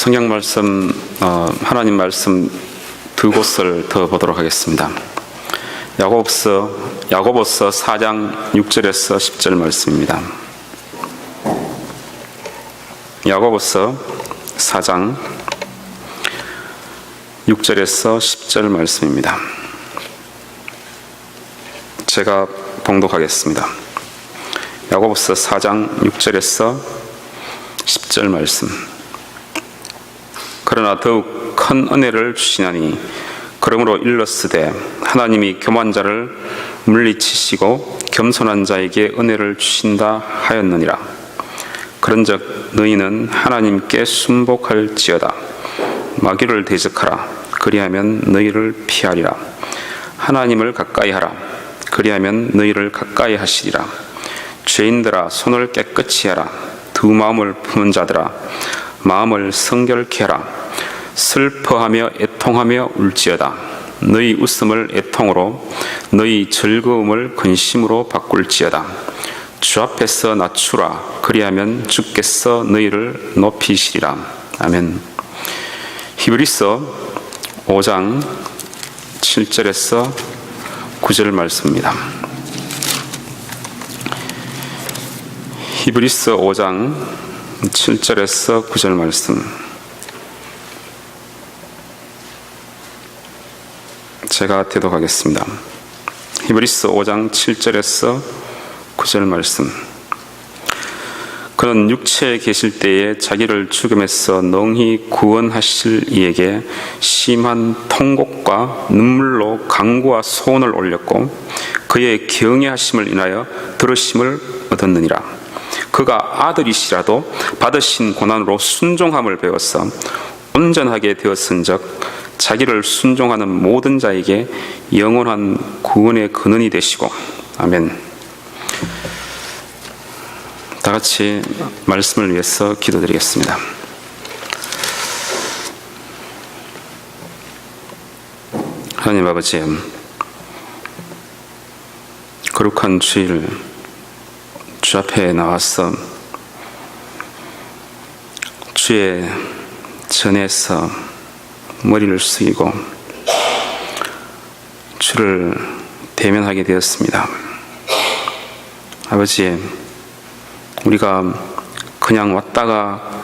성경 말씀, 하나님 말씀 두 곳을 더 보도록 하겠습니다. 야고보서 4장 6절에서 10절 말씀입니다. 야고보서 4장 6절에서 10절 말씀입니다. 제가 봉독하겠습니다. 야고보서 4장 6절에서 10절 말씀. 그러나 더욱 큰 은혜를 주시나니 그러므로 일렀으되 하나님이 교만한 자를 물리치시고 겸손한 자에게 은혜를 주신다 하였느니라. 그런즉 너희는 하나님께 순복할지어다. 마귀를 대적하라. 그리하면 너희를 피하리라. 하나님을 가까이 하라. 그리하면 너희를 가까이 하시리라. 죄인들아 손을 깨끗이 하라. 두 마음을 품은 자들아 마음을 성결케 하라. 슬퍼하며 애통하며 울지어다. 너희 웃음을 애통으로 너희 즐거움을 근심으로 바꿀지어다. 주 앞에서 낮추라. 그리하면 주께서 너희를 높이시리라. 아멘. 히브리서 5장 7절에서 9절 말씀입니다. 히브리서 5장 7절에서 9절 말씀. 제가 대독하겠습니다. 히브리서 5장 7절에서 9절 말씀. 그는 육체에 계실 때에 자기를 죽음에서 능히 구원하실 이에게 심한 통곡과 눈물로 간구와 소원을 올렸고 그의 경외하심을 인하여 들으심을 얻었느니라. 그가 아들이시라도 받으신 고난으로 순종함을 배웠어 온전하게 되었은즉 자기를 순종하는 모든 자에게 영원한 구원의 근원이 되시고. 아멘. 다 같이 말씀을 위해서 기도드리겠습니다. 하나님 아버지, 거룩한 주일 주 앞에 나와서 주의 전에서 머리를 숙이고 주를 대면하게 되었습니다. 아버지, 우리가 그냥 왔다가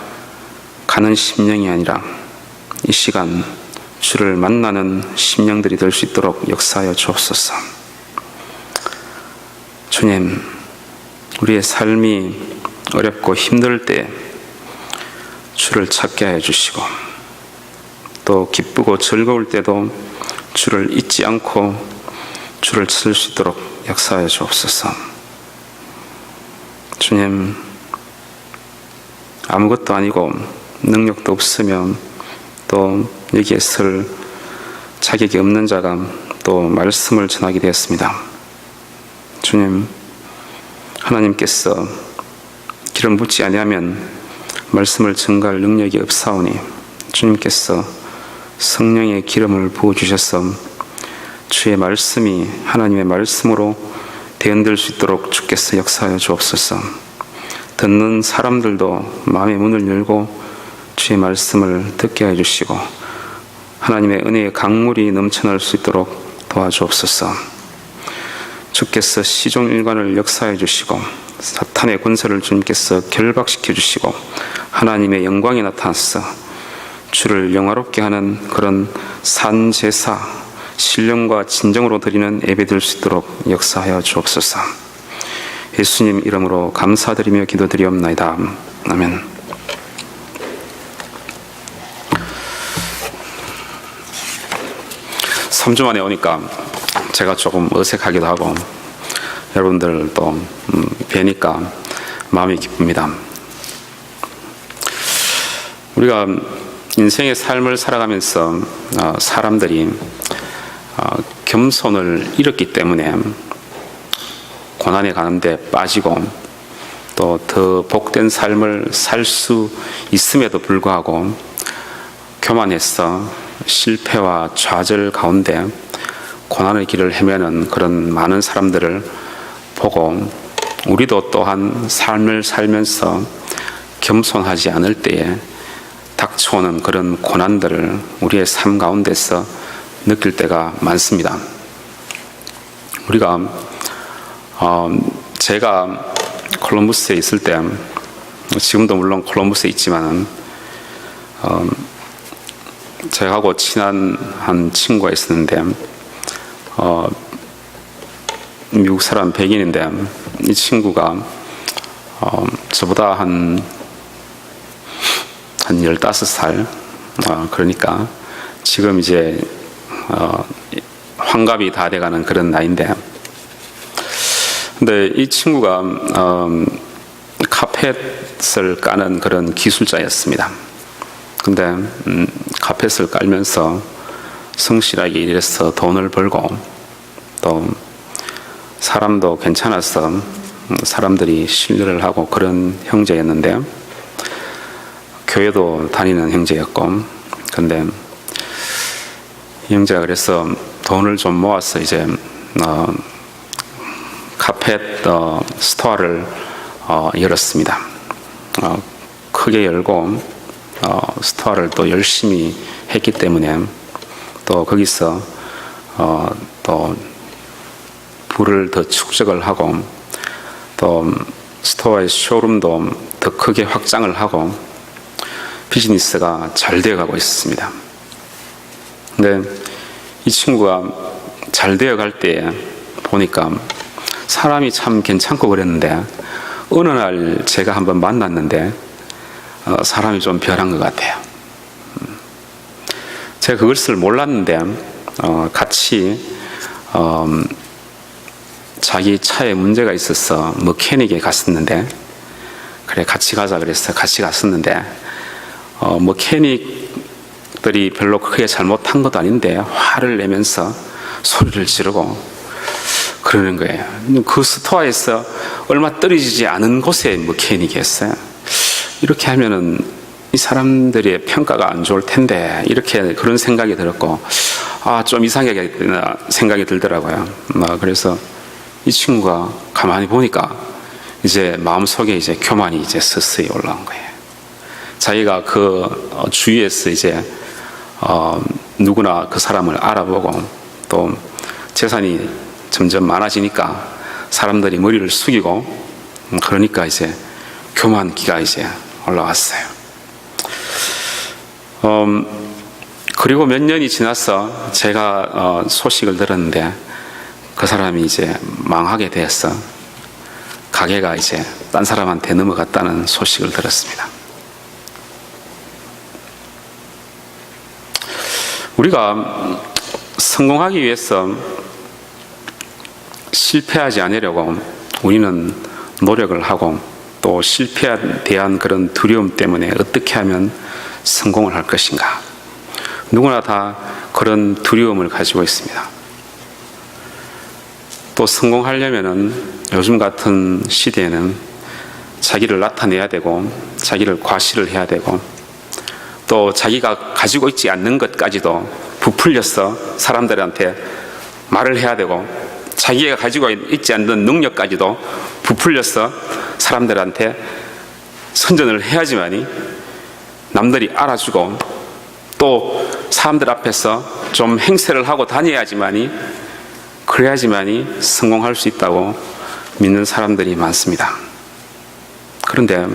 가는 심령이 아니라 이 시간 주를 만나는 심령들이 될 수 있도록 역사하여 주옵소서. 주님, 우리의 삶이 어렵고 힘들 때 주를 찾게 하여 주시고 또 기쁘고 즐거울 때도 주를 잊지 않고 주를 찾을 수 있도록 역사하여 주옵소서. 주님, 아무것도 아니고 능력도 없으며 또 여기에 설 자격이 없는 자가 또 말씀을 전하게 되었습니다. 주님, 하나님께서 기름 붓지 아니하면 말씀을 전가할 능력이 없사오니 주님께서 성령의 기름을 부어주셔서 주의 말씀이 하나님의 말씀으로 대언될 수 있도록 주께서 역사하여 주옵소서. 듣는 사람들도 마음의 문을 열고 주의 말씀을 듣게 하여 주시고 하나님의 은혜의 강물이 넘쳐날 수 있도록 도와주옵소서. 주께서 시종일관을 역사해 주시고 사탄의 권세를 주님께서 결박시켜 주시고 하나님의 영광이 나타나서 주를 영화롭게 하는 그런 산제사 신령과 진정으로 드리는 예배 될 수 있도록 역사하여 주옵소서. 예수님 이름으로 감사드리며 기도드리옵나이다. 아멘. 삼 주 만에 오니까 제가 조금 어색하기도 하고 여러분들도 뵈니까 마음이 기쁩니다. 우리가 인생의 삶을 살아가면서 사람들이 겸손을 잃었기 때문에 고난에 가는데 빠지고 또 더 복된 삶을 살 수 있음에도 불구하고 교만해서 실패와 좌절 가운데 고난의 길을 헤매는 그런 많은 사람들을 보고 우리도 또한 삶을 살면서 겸손하지 않을 때에 닥쳐오는 그런 고난들을 우리의 삶 가운데서 느낄 때가 많습니다. 우리가 제가 콜럼부스에 있을 때, 지금도 물론 콜럼부스에 있지만은 저하고 친한 한 친구가 있었는데 미국 사람 백인인데 이 친구가 저보다 한 15살, 그러니까 지금 이제 환갑이 다 돼가는 그런 나이인데, 근데 이 친구가 카펫을 까는 그런 기술자였습니다. 근데 카펫을 깔면서 성실하게 일해서 돈을 벌고 또 사람도 괜찮아서 사람들이 신뢰를 하고 그런 형제였는데, 교회도 다니는 형제였고, 근데 이 형제가 그래서 돈을 좀 모아서 이제 카펫 스토어를 열었습니다. 크게 열고 스토어를 또 열심히 했기 때문에 또 거기서 또 부를 더 축적을 하고 또 스토어의 쇼룸도 더 크게 확장을 하고 비즈니스가 잘 되어가고 있습니다. 근데 이 친구가 잘 되어갈 때 보니까 사람이 참 괜찮고 그랬는데, 어느 날 제가 한번 만났는데 사람이 좀 변한 것 같아요. 제가 그것을 몰랐는데 같이 자기 차에 문제가 있어서 머케닉에 갔었는데, 그래 같이 가자 그래서 같이 갔었는데 머케닉들이 별로 크게 잘못한 것도 아닌데 화를 내면서 소리를 지르고 그러는 거예요. 그 스토어에서 얼마 떨어지지 않은 곳에 머케닉이었어요. 이렇게 하면은 이 사람들의 평가가 안 좋을 텐데, 이렇게 그런 생각이 들었고, 좀 이상하게 생각이 들더라고요. 그래서 이 친구가 가만히 보니까 이제 마음속에 이제 교만이 이제 서서히 올라온 거예요. 자기가 그 주위에서 이제 누구나 그 사람을 알아보고 또 재산이 점점 많아지니까 사람들이 머리를 숙이고, 그러니까 이제 교만기가 이제 올라왔어요. 그리고 몇 년이 지나서 제가 소식을 들었는데 그 사람이 이제 망하게 되었어. 가게가 이제 딴 사람한테 넘어갔다는 소식을 들었습니다. 우리가 성공하기 위해서 실패하지 않으려고 우리는 노력을 하고, 또 실패에 대한 그런 두려움 때문에 어떻게 하면 성공을 할 것인가, 누구나 다 그런 두려움을 가지고 있습니다. 또 성공하려면은 요즘 같은 시대에는 자기를 나타내야 되고 자기를 과시를 해야 되고 또 자기가 가지고 있지 않는 것까지도 부풀려서 사람들한테 말을 해야 되고, 자기가 가지고 있지 않는 능력까지도 부풀려서 사람들한테 선전을 해야지만이 남들이 알아주고, 또 사람들 앞에서 좀 행세를 하고 다녀야지만이, 그래야지만이 성공할 수 있다고 믿는 사람들이 많습니다. 그런데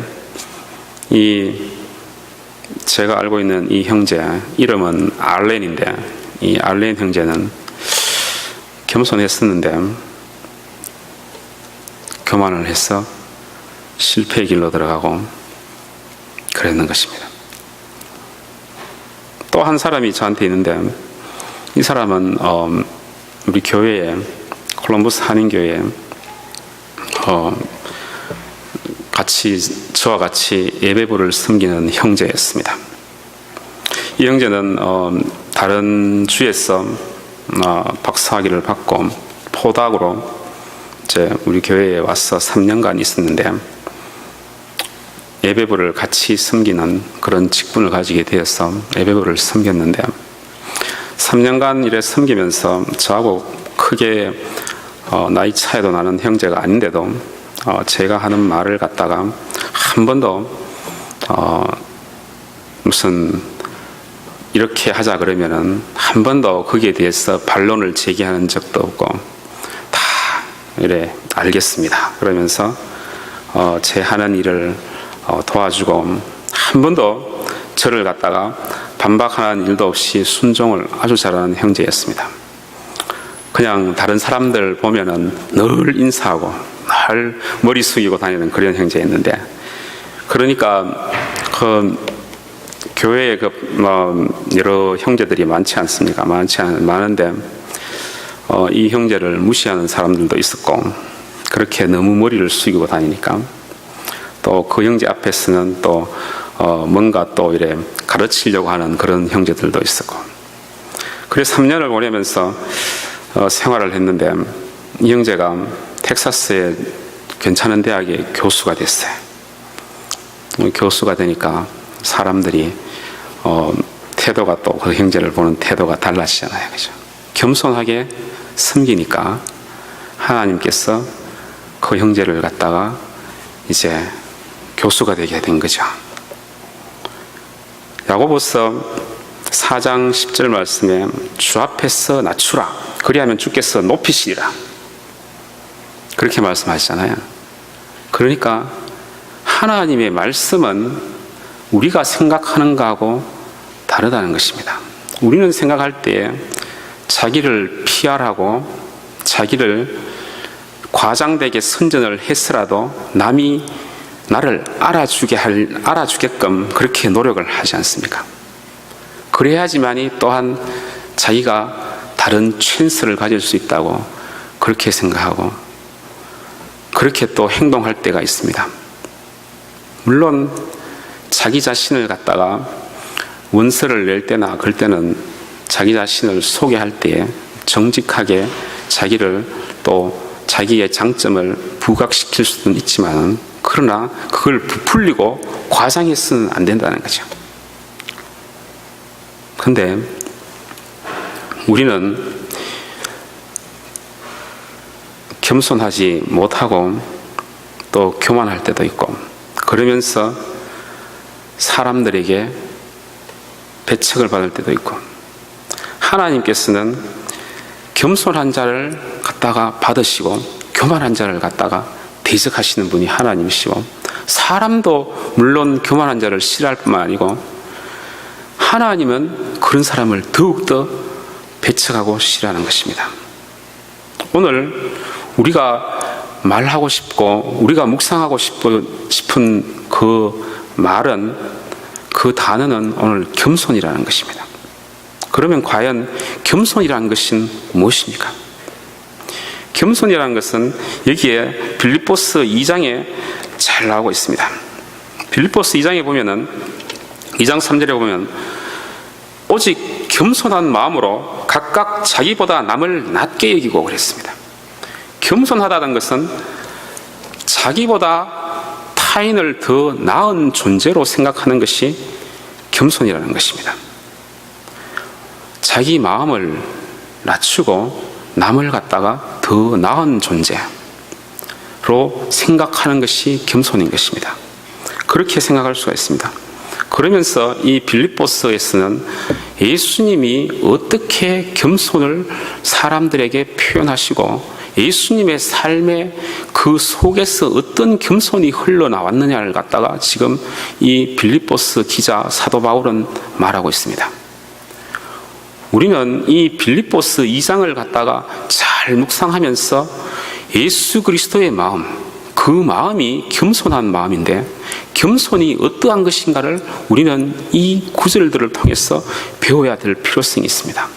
제가 알고 있는 이 형제 이름은 알렌인데, 이 알렌 형제는 겸손했었는데 교만을 해서 실패의 길로 들어가고 그랬는 것입니다. 또 한 사람이 저한테 있는데, 이 사람은 우리 교회에, 콜럼버스 한인교회에 저와 같이 예배부를 섬기는 형제였습니다. 이 형제는 다른 주에서 박사학위를 받고 포닥으로 이제 우리 교회에 와서 3년간 있었는데, 예배부를 같이 섬기는 그런 직분을 가지게 되어서 예배부를 섬겼는데, 3년간 이래 섬기면서 저하고 크게 나이 차이도 나는 형제가 아닌데도 제가 하는 말을 갖다가 한 번도 무슨 이렇게 하자 그러면은 한 번도 거기에 대해서 반론을 제기하는 적도 없고 다 이래 알겠습니다 그러면서 제 하는 일을 도와주고 한 번도 저를 갖다가 반박하는 일도 없이 순종을 아주 잘하는 형제였습니다. 그냥 다른 사람들 보면은 늘 인사하고 늘 머리 숙이고 다니는 그런 형제였는데, 그러니까 교회에 여러 형제들이 많지 않습니까? 많은데 이 형제를 무시하는 사람들도 있었고, 그렇게 너무 머리를 숙이고 다니니까 또 그 형제 앞에서는 또 뭔가 또 이래 가르치려고 하는 그런 형제들도 있었고, 그래서 3년을 보내면서 생활을 했는데 이 형제가 텍사스의 괜찮은 대학의 교수가 됐어요. 교수가 되니까 사람들이 태도가 또 그 형제를 보는 태도가 달라지잖아요. 그죠? 겸손하게 섬기니까 하나님께서 그 형제를 갖다가 이제 교수가 되게 된 거죠. 야고보서 4장 10절 말씀에 주 앞에서 낮추라 그리하면 주께서 높이시리라 그렇게 말씀하시잖아요. 그러니까 하나님의 말씀은 우리가 생각하는 거하고 다르다는 것입니다. 우리는 생각할 때 자기를 PR하고 자기를 과장되게 선전을 했으라도 남이 나를 알아주게끔 그렇게 노력을 하지 않습니까? 그래야지만이 또한 자기가 다른 찬스를 가질 수 있다고 그렇게 생각하고 그렇게 또 행동할 때가 있습니다. 물론 자기 자신을 갖다가 원서를 낼 때나 그럴 때는 자기 자신을 소개할 때에 정직하게 자기를 또 자기의 장점을 부각시킬 수는 있지만, 그러나 그걸 부풀리고 과장해서는 안 된다는 거죠. 그런데 우리는 겸손하지 못하고 또 교만할 때도 있고, 그러면서 사람들에게 배척을 받을 때도 있고, 하나님께서는 겸손한 자를 갖다가 받으시고 교만한 자를 갖다가 대적하시는 분이 하나님이시고, 사람도 물론 교만한 자를 싫어할 뿐만 아니고 하나님은 그런 사람을 더욱더 배척하고 싫어하는 것입니다. 오늘 우리가 말하고 싶고 우리가 묵상하고 싶은 그 말은, 그 단어는 오늘 겸손이라는 것입니다. 그러면 과연 겸손이라는 것은 무엇입니까? 겸손이라는 것은 여기에 빌립보서 2장에 잘 나오고 있습니다. 빌립보서 2장에 보면은 2장 3절에 보면 오직 겸손한 마음으로 각각 자기보다 남을 낮게 여기고 그랬습니다. 겸손하다는 것은 자기보다 타인을 더 나은 존재로 생각하는 것이 겸손이라는 것입니다. 자기 마음을 낮추고 남을 갖다가 더 나은 존재로 생각하는 것이 겸손인 것입니다. 그렇게 생각할 수가 있습니다. 그러면서 이 빌립보서에서는 예수님이 어떻게 겸손을 사람들에게 표현하시고 예수님의 삶의 그 속에서 어떤 겸손이 흘러나왔느냐를 갖다가 지금 이 빌립보서 기자 사도 바울은 말하고 있습니다. 우리는 이 빌립보서 2장을 갖다가 잘 묵상하면서 예수 그리스도의 마음, 그 마음이 겸손한 마음인데 겸손이 어떠한 것인가를 우리는 이 구절들을 통해서 배워야 될 필요성이 있습니다.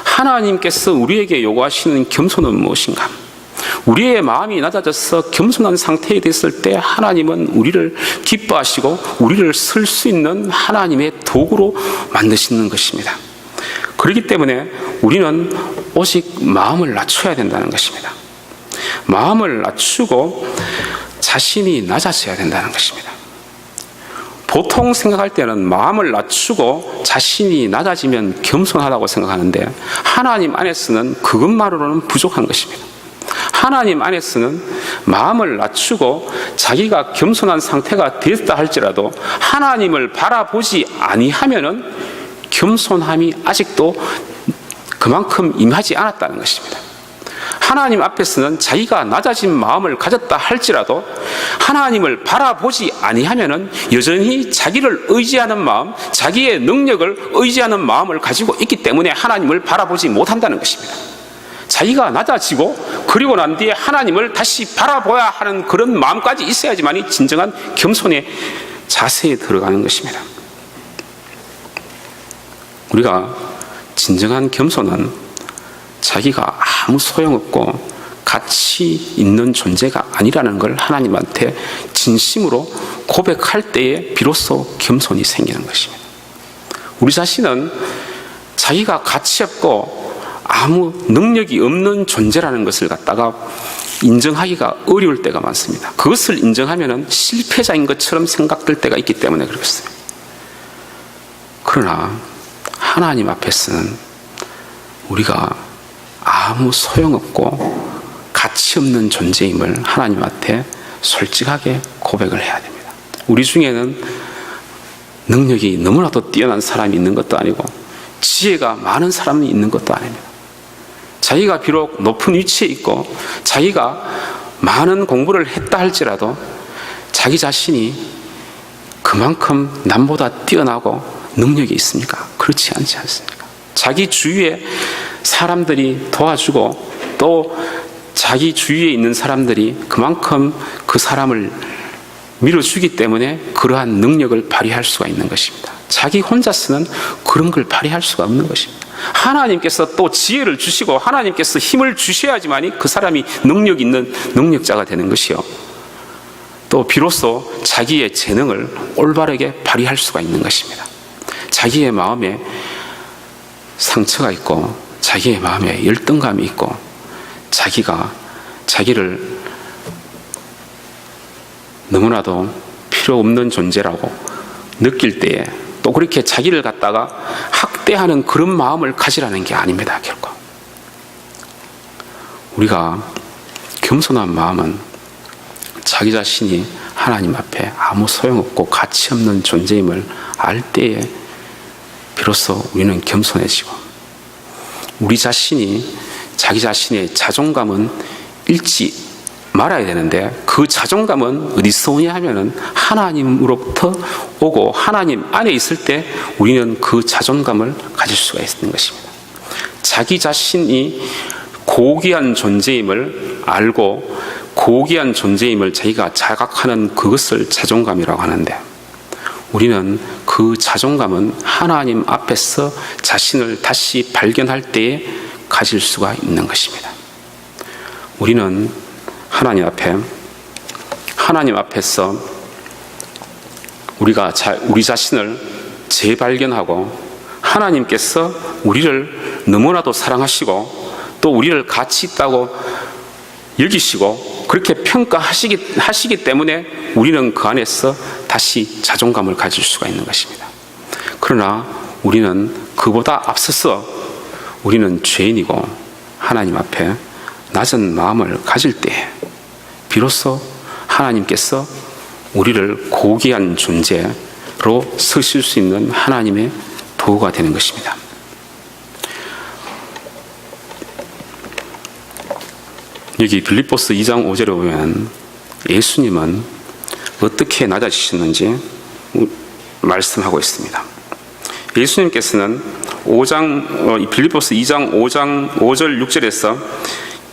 하나님께서 우리에게 요구하시는 겸손은 무엇인가? 우리의 마음이 낮아져서 겸손한 상태에 됐을 때 하나님은 우리를 기뻐하시고 우리를 쓸 수 있는 하나님의 도구로 만드시는 것입니다. 그렇기 때문에 우리는 오직 마음을 낮춰야 된다는 것입니다. 마음을 낮추고 자신이 낮아져야 된다는 것입니다. 보통 생각할 때는 마음을 낮추고 자신이 낮아지면 겸손하다고 생각하는데 하나님 안에서는 그것만으로는 부족한 것입니다. 하나님 안에서는 마음을 낮추고 자기가 겸손한 상태가 됐다 할지라도 하나님을 바라보지 아니하면은 겸손함이 아직도 그만큼 임하지 않았다는 것입니다. 하나님 앞에서는 자기가 낮아진 마음을 가졌다 할지라도 하나님을 바라보지 아니하면은 여전히 자기를 의지하는 마음, 자기의 능력을 의지하는 마음을 가지고 있기 때문에 하나님을 바라보지 못한다는 것입니다. 자기가 낮아지고 그리고 난 뒤에 하나님을 다시 바라봐야 하는 그런 마음까지 있어야지만이 진정한 겸손의 자세에 들어가는 것입니다. 우리가 진정한 겸손은 자기가 아무 소용없고 가치 있는 존재가 아니라는 걸 하나님한테 진심으로 고백할 때에 비로소 겸손이 생기는 것입니다. 우리 자신은 자기가 가치 없고 아무 능력이 없는 존재라는 것을 갖다가 인정하기가 어려울 때가 많습니다. 그것을 인정하면 실패자인 것처럼 생각될 때가 있기 때문에 그렇습니다. 그러나 하나님 앞에서는 우리가 아무 소용없고 가치 없는 존재임을 하나님한테 솔직하게 고백을 해야 됩니다. 우리 중에는 능력이 너무나도 뛰어난 사람이 있는 것도 아니고 지혜가 많은 사람이 있는 것도 아닙니다. 자기가 비록 높은 위치에 있고 자기가 많은 공부를 했다 할지라도 자기 자신이 그만큼 남보다 뛰어나고 능력이 있습니까? 그렇지 않지 않습니까? 자기 주위에 사람들이 도와주고 또 자기 주위에 있는 사람들이 그만큼 그 사람을 밀어주기 때문에 그러한 능력을 발휘할 수가 있는 것입니다. 자기 혼자서는 그런 걸 발휘할 수가 없는 것입니다. 하나님께서 또 지혜를 주시고 하나님께서 힘을 주셔야지만이 그 사람이 능력 있는 능력자가 되는 것이요. 또 비로소 자기의 재능을 올바르게 발휘할 수가 있는 것입니다. 자기의 마음에 상처가 있고 자기의 마음에 열등감이 있고 자기가 자기를 너무나도 필요 없는 존재라고 느낄 때에 또 그렇게 자기를 갖다가 학대하는 그런 마음을 가지라는 게 아닙니다. 결코 우리가 겸손한 마음은 자기 자신이 하나님 앞에 아무 소용없고 가치 없는 존재임을 알 때에 비로소 우리는 겸손해지고 우리 자신이 자기 자신의 자존감은 잃지 말아야 되는데 그 자존감은 어디서 오냐 하면은 하나님으로부터 오고 하나님 안에 있을 때 우리는 그 자존감을 가질 수가 있는 것입니다. 자기 자신이 고귀한 존재임을 알고 고귀한 존재임을 자기가 자각하는 그것을 자존감이라고 하는데 우리는 그 자존감은 하나님 앞에서 자신을 다시 발견할 때에 가질 수가 있는 것입니다. 우리는 하나님 앞에서 우리가 우리 자신을 재발견하고 하나님께서 우리를 너무나도 사랑하시고 또 우리를 가치 있다고 여기시고 그렇게 평가하시기 때문에 우리는 그 안에서 다시 자존감을 가질 수가 있는 것입니다. 그러나 우리는 그보다 앞서서 우리는 죄인이고 하나님 앞에 낮은 마음을 가질 때 비로소 하나님께서 우리를 고귀한 존재로 서실 수 있는 하나님의 도구가 되는 것입니다. 여기 빌립보서 2장 5절에 보면 예수님은 어떻게 낮아지셨는지 말씀하고 있습니다. 예수님께서는 빌립보서 2장 5절 6절에서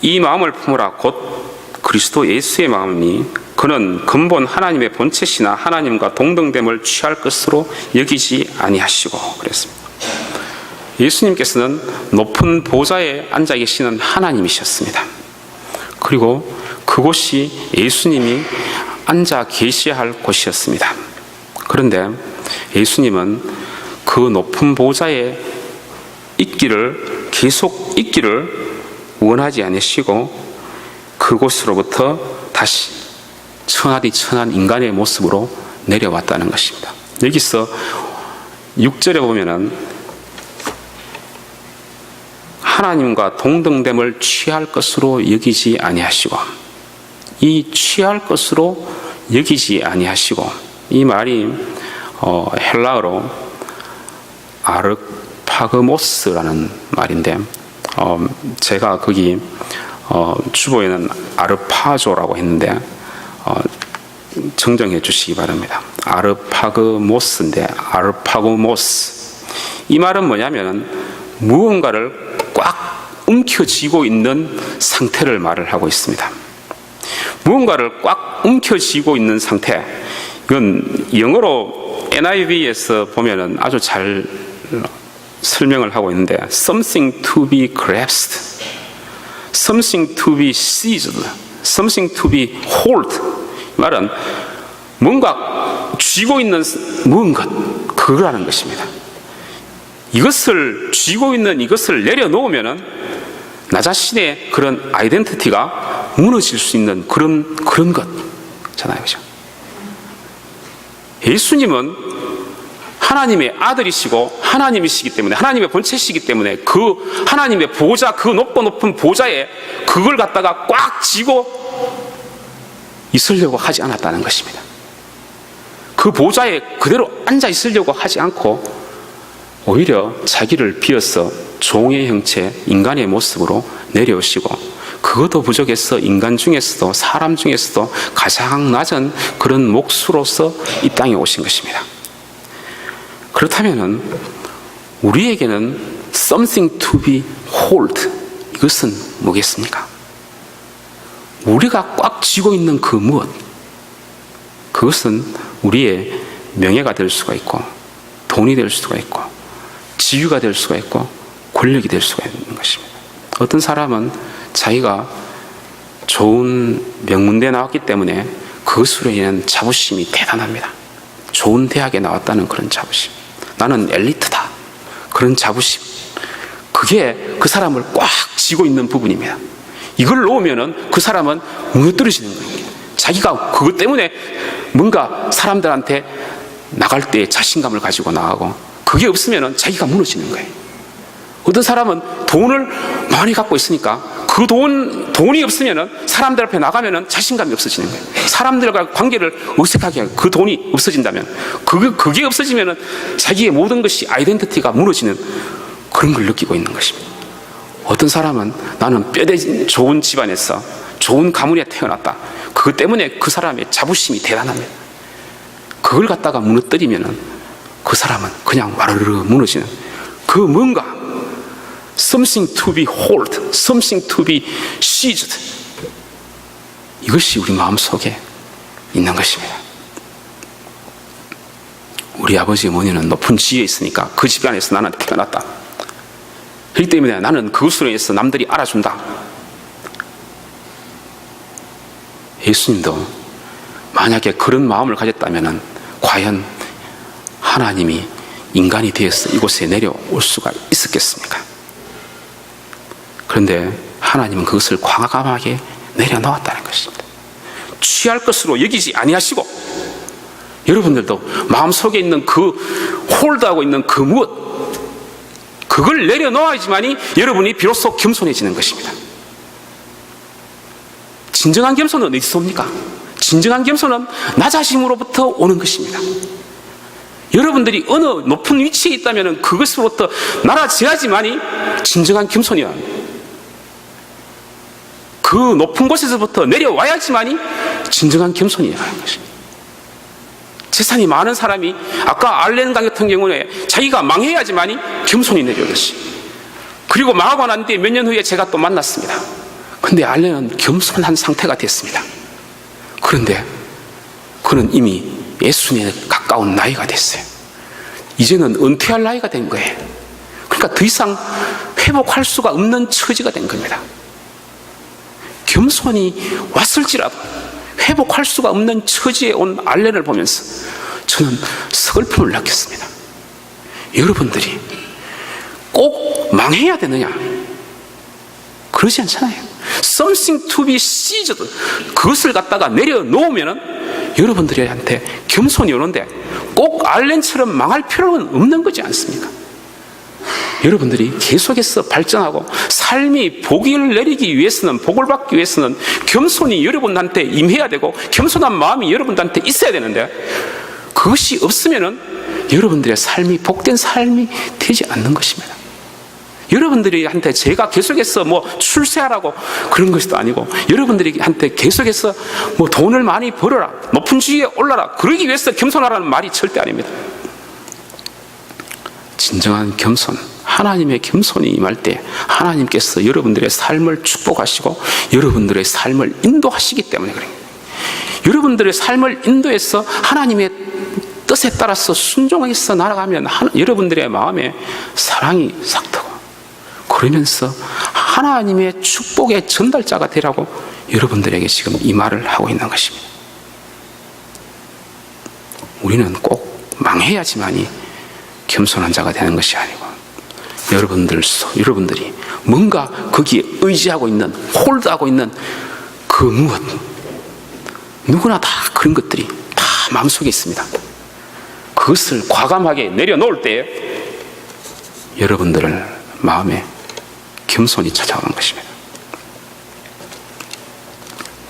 이 마음을 품으라 곧 그리스도 예수의 마음이 그는 근본 하나님의 본체시나 하나님과 동등됨을 취할 것으로 여기지 아니하시고 그랬습니다. 예수님께서는 높은 보좌에 앉아 계시는 하나님이셨습니다. 그리고 그곳이 예수님이 앉아 계셔야 할 곳이었습니다. 그런데 예수님은 그 높은 보좌에 계속 있기를 원하지 않으시고 그곳으로부터 다시 천하디 천한 인간의 모습으로 내려왔다는 것입니다. 여기서 6절에 보면은 하나님과 동등됨을 취할 것으로 여기지 아니하시고, 이 취할 것으로 여기지 아니하시고, 이 말이 헬라어로 아르파그모스라는 말인데, 제가 거기 주보에는 아르파조라고 했는데 정정해 주시기 바랍니다. 아르파그모스인데 아르파고모스, 이 말은 뭐냐면 무언가를 꽉 움켜쥐고 있는 상태를 말을 하고 있습니다. 무언가를 꽉 움켜쥐고 있는 상태, 이건 영어로 NIV에서 보면은 아주 잘 설명을 하고 있는데, something to be grasped, something to be seized, something to be hold. 말은 뭔가 쥐고 있는 무언가, 그거라는 것입니다. 이것을 쥐고 있는 이것을 내려놓으면은 나 자신의 그런 아이덴티티가 무너질 수 있는 그런 것잖아요, 그죠? 예수님은 하나님의 아들이시고 하나님이시기 때문에, 하나님의 본체시기 때문에 그 하나님의 보좌, 그 높은 보좌에 그걸 갖다가 꽉 쥐고 있으려고 하지 않았다는 것입니다. 그 보좌에 그대로 앉아 있으려고 하지 않고 오히려 자기를 비어서 종의 형체, 인간의 모습으로 내려오시고, 그것도 부족해서 인간 중에서도, 사람 중에서도 가장 낮은 그런 몫으로서 이 땅에 오신 것입니다. 그렇다면은 우리에게는 something to be hold, 이것은 뭐겠습니까? 우리가 꽉 쥐고 있는 그 무엇, 그것은 우리의 명예가 될 수가 있고, 돈이 될 수가 있고, 지위가 될 수가 있고, 권력이 될 수가 있는 것입니다. 어떤 사람은 자기가 좋은 명문대에 나왔기 때문에 그것으로 인한 자부심이 대단합니다. 좋은 대학에 나왔다는 그런 자부심, 나는 엘리트다, 그런 자부심, 그게 그 사람을 꽉 쥐고 있는 부분입니다. 이걸 놓으면은 그 사람은 무너뜨려지는 거예요. 자기가 그것 때문에 뭔가 사람들한테 나갈 때 자신감을 가지고 나가고, 그게 없으면은 자기가 무너지는 거예요. 어떤 사람은 돈을 많이 갖고 있으니까 그 돈이 없으면은 사람들 앞에 나가면은 자신감이 없어지는 거예요. 사람들과 관계를 어색하게 하고, 그 돈이 없어진다면, 그게 없어지면은 자기의 모든 것이 아이덴티티가 무너지는 그런 걸 느끼고 있는 것입니다. 어떤 사람은 나는 뼈대진 좋은 집안에서 좋은 가문에 태어났다, 그것 때문에 그 사람의 자부심이 대단합니다. 그걸 갖다가 무너뜨리면은 그 사람은 그냥 와르르 무너지는 그 뭔가 something to be hold, something to be seized, 이것이 우리 마음속에 있는 것입니다. 우리 아버지 어머니는 높은 지위에 있으니까 그 집안에서 나는 태어났다, 그렇기 때문에 나는 그것으로 인해서 남들이 알아준다. 예수님도 만약에 그런 마음을 가졌다면 과연 하나님이 인간이 되어서 이곳에 내려올 수가 있었겠습니까? 그런데 하나님은 그것을 과감하게 내려놓았다는 것입니다. 취할 것으로 여기지 아니하시고, 여러분들도 마음속에 있는 그 홀드하고 있는 그 무엇, 그걸 내려놓아야지만이 여러분이 비로소 겸손해지는 것입니다. 진정한 겸손은 어디서 옵니까? 진정한 겸손은 나 자신으로부터 오는 것입니다. 여러분들이 어느 높은 위치에 있다면 그것으로부터 날아져야지만이 진정한 겸손이야. 그 높은 곳에서부터 내려와야지만이 진정한 겸손이라는 것입니다. 재산이 많은 사람이 아까 알렌 강 같은 경우에 자기가 망해야지만이 겸손이 내려오듯이, 그리고 망하고 난 뒤에 몇 년 후에 제가 또 만났습니다. 근데 알렌은 겸손한 상태가 됐습니다. 그런데 그는 이미 예수님에 가까운 나이가 됐어요. 이제는 은퇴할 나이가 된 거예요. 그러니까 더 이상 회복할 수가 없는 처지가 된 겁니다. 겸손이 왔을지라도 회복할 수가 없는 처지에 온 알렌을 보면서 저는 서글픔을 느꼈습니다. 여러분들이 꼭 망해야 되느냐? 그러지 않잖아요. Something to be seized, 그것을 갖다가 내려놓으면은 여러분들한테 겸손이 오는데 꼭 알렌처럼 망할 필요는 없는 거지 않습니까? 여러분들이 계속해서 발전하고 삶이 복을 내리기 위해서는, 복을 받기 위해서는 겸손이 여러분한테 임해야 되고 겸손한 마음이 여러분한테 있어야 되는데, 그것이 없으면은 여러분들의 삶이 복된 삶이 되지 않는 것입니다. 여러분들한테 제가 계속해서 출세하라고 그런 것도 아니고, 여러분들한테 계속해서 돈을 많이 벌어라, 높은 지위에 올라라, 그러기 위해서 겸손하라는 말이 절대 아닙니다. 진정한 겸손, 하나님의 겸손이 임할 때 하나님께서 여러분들의 삶을 축복하시고 여러분들의 삶을 인도하시기 때문에 그래요. 여러분들의 삶을 인도해서 하나님의 뜻에 따라서 순종해서 날아가면 여러분들의 마음에 사랑이 싹트고, 그러면서 하나님의 축복의 전달자가 되라고 여러분들에게 지금 이 말을 하고 있는 것입니다. 우리는 꼭 망해야지만이 겸손한 자가 되는 것이 아니고, 여러분들이 뭔가 거기에 의지하고 있는, 홀드하고 있는 그 무엇, 누구나 다 그런 것들이 다 마음속에 있습니다. 그것을 과감하게 내려놓을 때 여러분들의 마음에 겸손이 찾아오는 것입니다.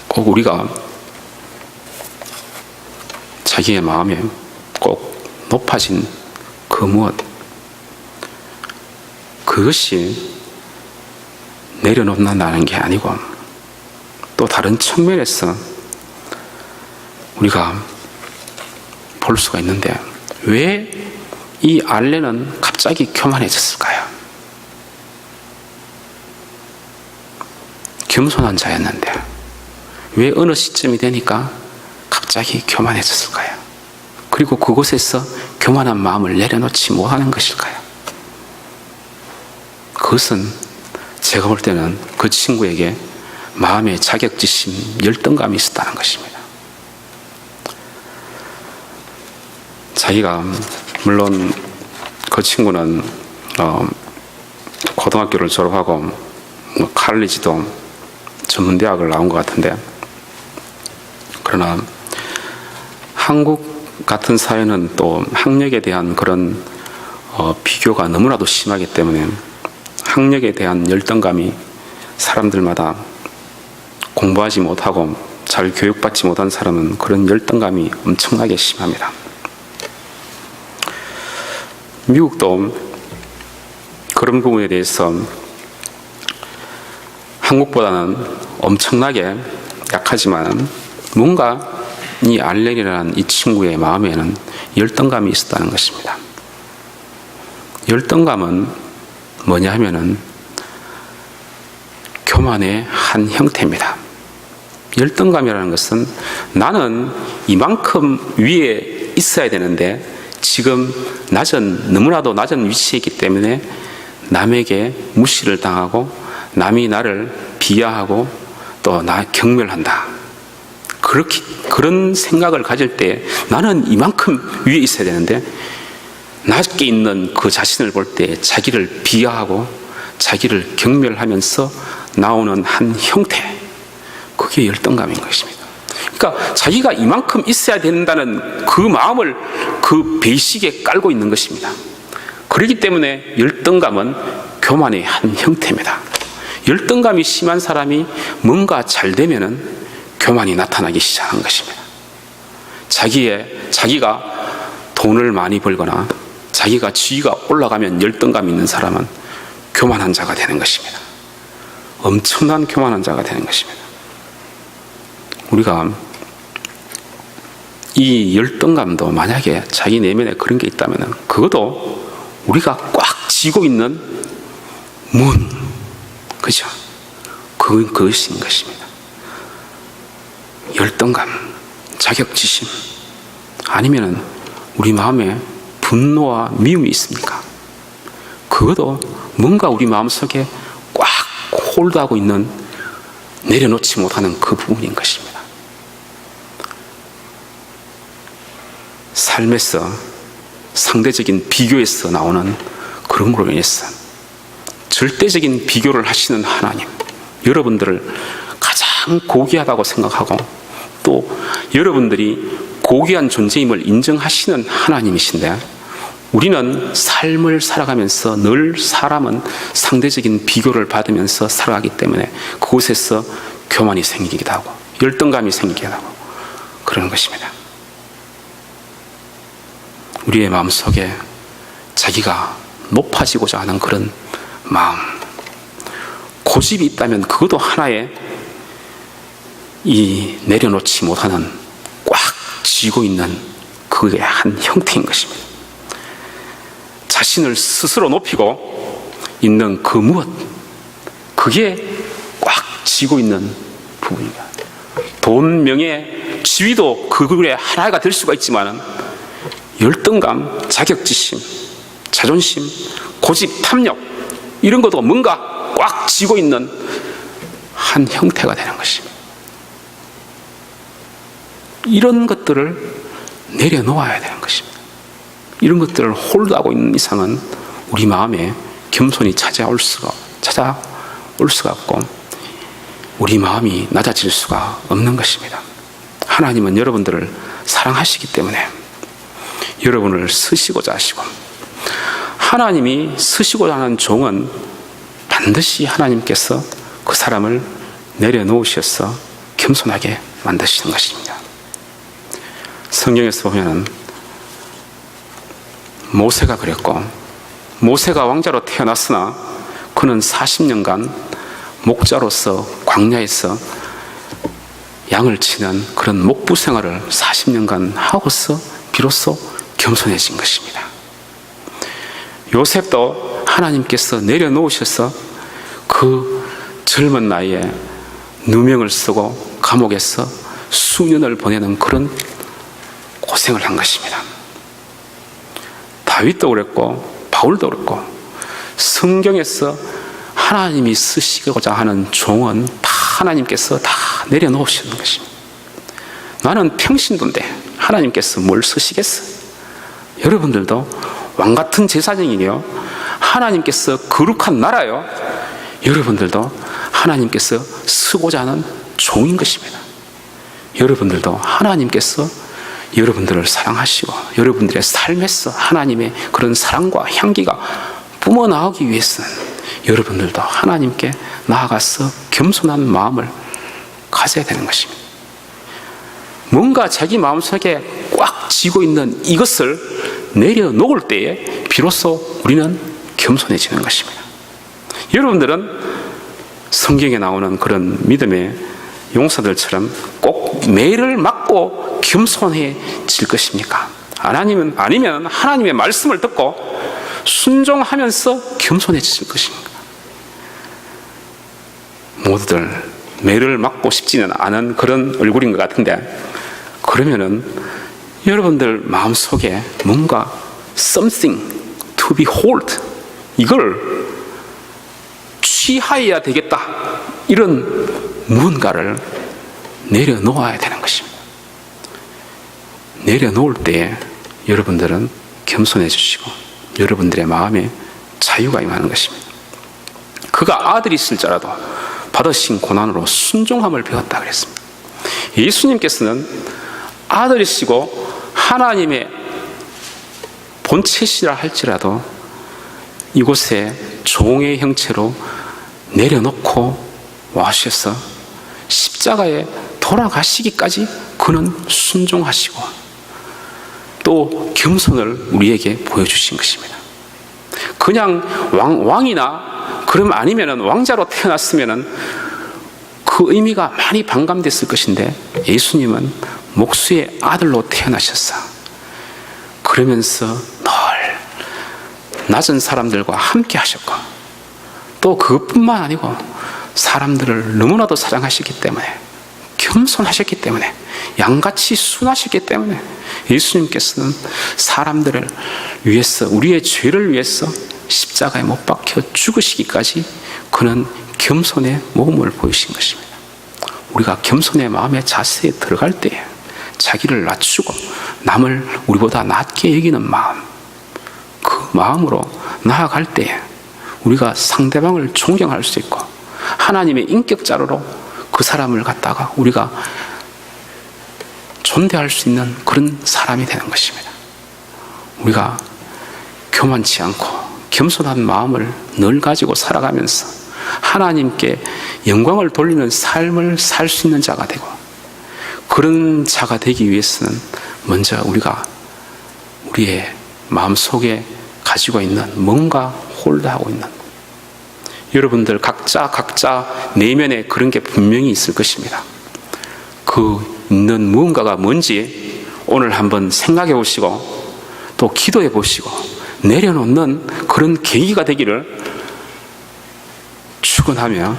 꼭 우리가 자기의 마음에 꼭 높아진 그 무엇, 그것이 내려놓는다는 게 아니고, 또 다른 측면에서 우리가 볼 수가 있는데, 왜 이 알레는 갑자기 교만해졌을까요? 겸손한 자였는데 왜 어느 시점이 되니까 갑자기 교만해졌을까요? 그리고 그곳에서 교만한 마음을 내려놓지 못하는 것일까요? 그것은 제가 볼 때는 그 친구에게 마음의 자격지심, 열등감이 있었다는 것입니다. 자기가, 물론 그 친구는 고등학교를 졸업하고 칼리지도 전문대학을 나온 것 같은데, 그러나 한국 같은 사회는 또 학력에 대한 그런 비교가 너무나도 심하기 때문에 학력에 대한 열등감이 사람들마다, 공부하지 못하고 잘 교육받지 못한 사람은 그런 열등감이 엄청나게 심합니다. 미국도 그런 부분에 대해서 한국보다는 엄청나게 약하지만 뭔가 이 알렌이라는 이 친구의 마음에는 열등감이 있었다는 것입니다. 열등감은 뭐냐 하면은 교만의 한 형태입니다. 열등감이라는 것은 나는 이만큼 위에 있어야 되는데 지금 너무나도 낮은 위치에 있기 때문에 남에게 무시를 당하고 남이 나를 비하하고 또 나 경멸한다. 그런 생각을 가질 때 나는 이만큼 위에 있어야 되는데 낮게 있는 그 자신을 볼 때 자기를 비하하고 자기를 경멸하면서 나오는 한 형태, 그게 열등감인 것입니다. 그러니까 자기가 이만큼 있어야 된다는 그 마음을 그 베이식에 깔고 있는 것입니다. 그렇기 때문에 열등감은 교만의 한 형태입니다. 열등감이 심한 사람이 뭔가 잘 되면은 교만이 나타나기 시작한 것입니다. 자기가 돈을 많이 벌거나 자기가 지위가 올라가면 열등감 있는 사람은 교만한 자가 되는 것입니다. 엄청난 교만한 자가 되는 것입니다. 우리가 이 열등감도 만약에 자기 내면에 그런 게 있다면 그것도 우리가 꽉 쥐고 있는 문, 그죠? 그것인 것입니다. 열등감, 자격지심, 아니면은 우리 마음에 분노와 미움이 있습니까? 그것도 뭔가 우리 마음속에 꽉 홀드하고 있는, 내려놓지 못하는 그 부분인 것입니다. 삶에서 상대적인 비교에서 나오는 그런 걸로 인해서 절대적인 비교를 하시는 하나님, 여러분들을 가장 고귀하다고 생각하고 또 여러분들이 고귀한 존재임을 인정하시는 하나님이신데 우리는 삶을 살아가면서 늘 사람은 상대적인 비교를 받으면서 살아가기 때문에 그곳에서 교만이 생기기도 하고 열등감이 생기기도 하고 그러는 것입니다. 우리의 마음속에 자기가 높아지고자 하는 그런 마음, 고집이 있다면 그것도 하나의 이 내려놓지 못하는 꽉 쥐고 있는 그의 한 형태인 것입니다. 자신을 스스로 높이고 있는 그 무엇, 그게 꽉 쥐고 있는 부분입니다. 돈, 명예, 지위도 그의 하나가 될 수가 있지만 열등감, 자격지심, 자존심, 고집, 탐욕 이런 것도 뭔가 꽉 쥐고 있는 한 형태가 되는 것입니다. 이런 것들을 내려놓아야 되는 것입니다. 이런 것들을 홀드하고 있는 이상은 우리 마음에 겸손이 찾아올 수가 없고 우리 마음이 낮아질 수가 없는 것입니다. 하나님은 여러분들을 사랑하시기 때문에 여러분을 쓰시고자 하시고 하나님이 쓰시고자 하는 종은 반드시 하나님께서 그 사람을 내려놓으셔서 겸손하게 만드시는 것입니다. 성경에서 보면은 모세가 그랬고 모세가 왕자로 태어났으나 그는 40년간 목자로서 광야에서 양을 치는 그런 목부 생활을 40년간 하고서 비로소 겸손해진 것입니다. 요셉도 하나님께서 내려놓으셔서 그 젊은 나이에 누명을 쓰고 감옥에서 수년을 보내는 그런 고생을 한 것입니다. 다윗도 그랬고 바울도 그랬고 성경에서 하나님이 쓰시고자 하는 종은 다 하나님께서 다 내려놓으시는 것입니다. 나는 평신도인데 하나님께서 뭘 쓰시겠어요? 여러분들도 왕같은 제사장이요 하나님께서 거룩한 나라요 여러분들도 하나님께서 쓰고자 하는 종인 것입니다. 여러분들도 하나님께서 여러분들을 사랑하시고 여러분들의 삶에서 하나님의 그런 사랑과 향기가 뿜어나오기 위해서는 여러분들도 하나님께 나아가서 겸손한 마음을 가져야 되는 것입니다. 뭔가 자기 마음속에 꽉 쥐고 있는 이것을 내려놓을 때에 비로소 우리는 겸손해지는 것입니다. 여러분들은 성경에 나오는 그런 믿음의 용사들처럼 꼭 매를 맞고 겸손해질 것입니까? 아니면 하나님의 말씀을 듣고 순종하면서 겸손해질 것입니까? 모두들 매를 맞고 싶지는 않은 그런 얼굴인 것 같은데 그러면은 여러분들 마음속에 뭔가 something to behold 이걸 취하여야 되겠다 이런 무언가를 내려놓아야 되는 것입니다. 내려놓을 때에 여러분들은 겸손해지시고 여러분들의 마음에 자유가 임하는 것입니다. 그가 아들이 있을지라도 받으신 고난으로 순종함을 배웠다 그랬습니다. 예수님께서는 아들이시고 하나님의 본체시라 할지라도 이곳에 종의 형체로 내려놓고 와셔서 십자가에 돌아가시기까지 그는 순종하시고 또 겸손을 우리에게 보여주신 것입니다. 그냥 왕이나 그럼 아니면은 왕자로 태어났으면은 그 의미가 많이 반감됐을 것인데 예수님은 목수의 아들로 태어나셨어. 그러면서 늘 낮은 사람들과 함께 하셨고 또 그것뿐만 아니고 사람들을 너무나도 사랑하셨기 때문에 겸손하셨기 때문에 양같이 순하셨기 때문에 예수님께서는 사람들을 위해서 우리의 죄를 위해서 십자가에 못 박혀 죽으시기까지 그는 겸손의 모험을 보이신 것입니다. 우리가 겸손의 마음의 자세에 들어갈 때 자기를 낮추고 남을 우리보다 낮게 여기는 마음 그 마음으로 나아갈 때 우리가 상대방을 존경할 수 있고 하나님의 인격자로 그 사람을 갖다가 우리가 존대할 수 있는 그런 사람이 되는 것입니다. 우리가 교만치 않고 겸손한 마음을 늘 가지고 살아가면서 하나님께 영광을 돌리는 삶을 살 수 있는 자가 되고, 그런 자가 되기 위해서는 먼저 우리가 우리의 마음속에 가지고 있는 뭔가 홀드하고 있는, 여러분들 각자 내면에 그런 게 분명히 있을 것입니다. 그 있는 무언가가 뭔지 오늘 한번 생각해 보시고 또 기도해 보시고 내려놓는 그런 계기가 되기를 축원하며,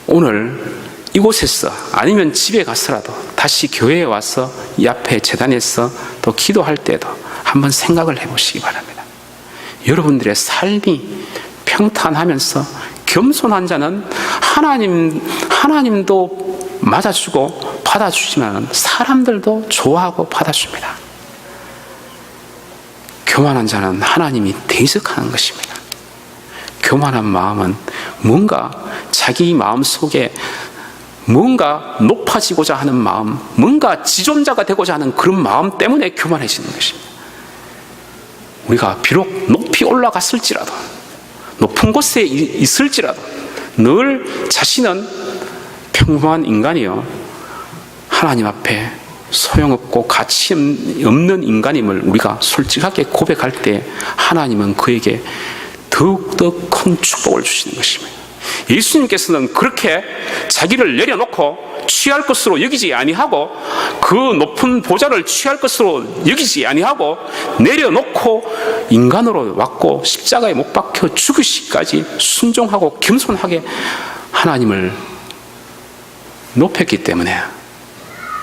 오늘 이곳에서 아니면 집에 가서라도 다시 교회에 와서 이 앞에 재단에서 또 기도할 때도 한번 생각을 해보시기 바랍니다. 여러분들의 삶이 평탄하면서 겸손한 자는 하나님도 맞아주고 받아주지만 사람들도 좋아하고 받아줍니다. 교만한 자는 하나님이 대적하는 것입니다. 교만한 마음은 뭔가 자기 마음속에 뭔가 높아지고자 하는 마음, 뭔가 지존자가 되고자 하는 그런 마음 때문에 교만해지는 것입니다. 우리가 비록 높이 올라갔을지라도, 높은 곳에 있을지라도 늘 자신은 평범한 인간이요, 하나님 앞에 소용없고 가치 없는 인간임을 우리가 솔직하게 고백할 때 하나님은 그에게 더욱더 큰 축복을 주시는 것입니다. 예수님께서는 그렇게 자기를 내려놓고 취할 것으로 여기지 아니하고, 그 높은 보좌를 취할 것으로 여기지 아니하고 내려놓고 인간으로 왔고 십자가에 못 박혀 죽으시기까지 순종하고 겸손하게 하나님을 높였기 때문에,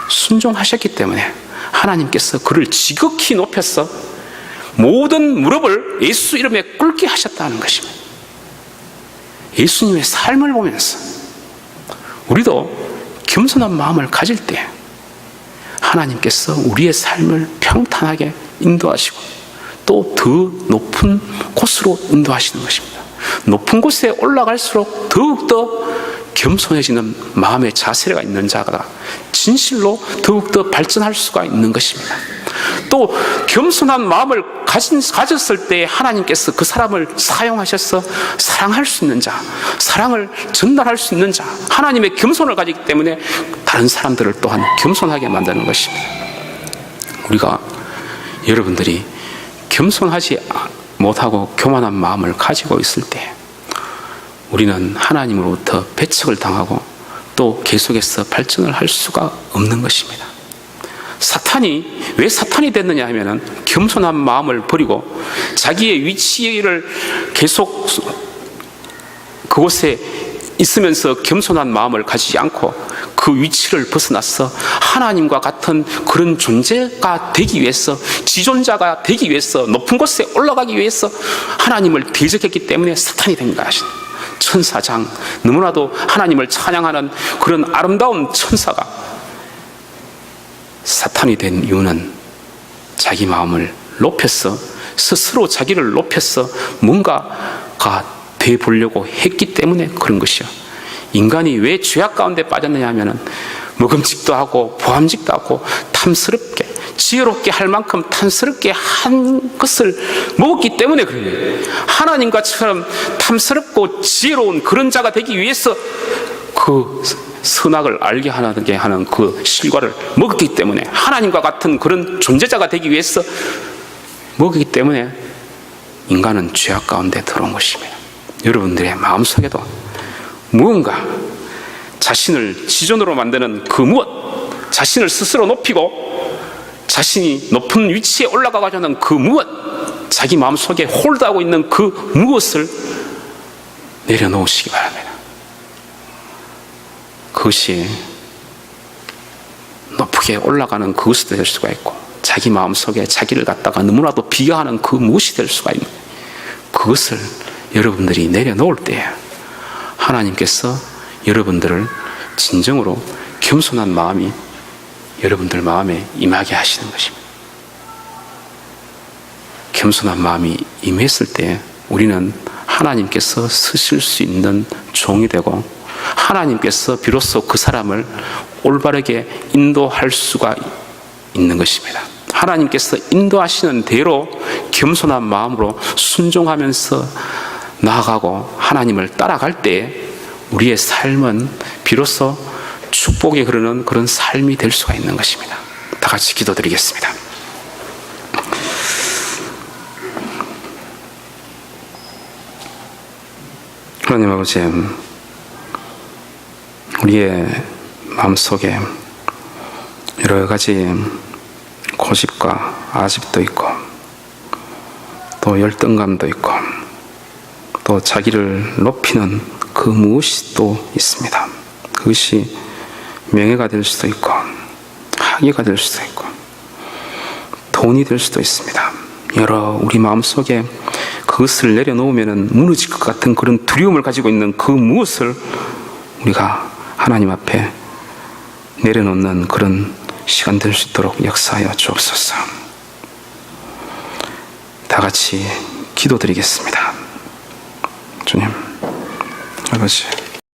순종하셨기 때문에 하나님께서 그를 지극히 높여서 모든 무릎을 예수 이름에 꿇게 하셨다는 것입니다. 예수님의 삶을 보면서 우리도 겸손한 마음을 가질 때 하나님께서 우리의 삶을 평탄하게 인도하시고 또 더 높은 곳으로 인도하시는 것입니다. 높은 곳에 올라갈수록 더욱더 겸손해지는 마음의 자세가 있는 자가 진실로 더욱더 발전할 수가 있는 것입니다. 또 겸손한 마음을 가졌을 때 하나님께서 그 사람을 사용하셔서 사랑할 수 있는 자, 사랑을 전달할 수 있는 자, 하나님의 겸손을 가지기 때문에 다른 사람들을 또한 겸손하게 만드는 것입니다. 우리가 여러분들이 겸손하지 못하고 교만한 마음을 가지고 있을 때 우리는 하나님으로부터 배척을 당하고 또 계속해서 발전을 할 수가 없는 것입니다. 사탄이 왜 사탄이 됐느냐 하면은 겸손한 마음을 버리고 자기의 위치를 계속 그곳에 있으면서 겸손한 마음을 가지지 않고 그 위치를 벗어나서 하나님과 같은 그런 존재가 되기 위해서, 지존자가 되기 위해서, 높은 곳에 올라가기 위해서 하나님을 대적했기 때문에 사탄이 된 것입니다. 천사장, 너무나도 하나님을 찬양하는 그런 아름다운 천사가 사탄이 된 이유는 자기 마음을 높여서, 스스로 자기를 높여서 뭔가가 돼 보려고 했기 때문에 그런 것이요. 인간이 왜 죄악 가운데 빠졌느냐 하면은 먹음직도 하고 보암직도 하고 탐스럽게 지혜롭게 할 만큼 탐스럽게 한 것을 먹었기 때문에 그래요. 하나님과처럼 탐스럽고 지혜로운 그런 자가 되기 위해서 그 선악을 알게 하는 그 실과를 먹었기 때문에, 하나님과 같은 그런 존재자가 되기 위해서 먹었기 때문에 인간은 죄악 가운데 들어온 것입니다. 여러분들의 마음속에도 무언가 자신을 지존으로 만드는 그 무엇, 자신을 스스로 높이고 자신이 높은 위치에 올라가고자 하는 그 무엇, 자기 마음속에 홀드하고 있는 그 무엇을 내려놓으시기 바랍니다. 그것이 높게 올라가는 그것이 될 수가 있고, 자기 마음속에 자기를 갖다가 너무나도 비교하는 그 무엇이 될 수가 있는, 그것을 여러분들이 내려놓을 때 하나님께서 여러분들을 진정으로 겸손한 마음이 여러분들 마음에 임하게 하시는 것입니다. 겸손한 마음이 임했을 때 우리는 하나님께서 쓰실 수 있는 종이 되고, 하나님께서 비로소 그 사람을 올바르게 인도할 수가 있는 것입니다. 하나님께서 인도하시는 대로 겸손한 마음으로 순종하면서 나아가고 하나님을 따라갈 때 우리의 삶은 비로소 축복이 흐르는 그런 삶이 될 수가 있는 것입니다. 다 같이 기도드리겠습니다. 하나님 아버지, 우리의 마음속에 여러 가지 고집과 아집도 있고 또 열등감도 있고 또 자기를 높이는 그 무엇이 또 있습니다. 그것이 명예가 될 수도 있고 학위가 될 수도 있고 돈이 될 수도 있습니다. 여러 우리 마음속에 그것을 내려놓으면 무너질 것 같은 그런 두려움을 가지고 있는 그 무엇을 우리가 하나님 앞에 내려놓는 그런 시간 될 수 있도록 역사하여 주옵소서. 다 같이 기도드리겠습니다. 주님, 아버지,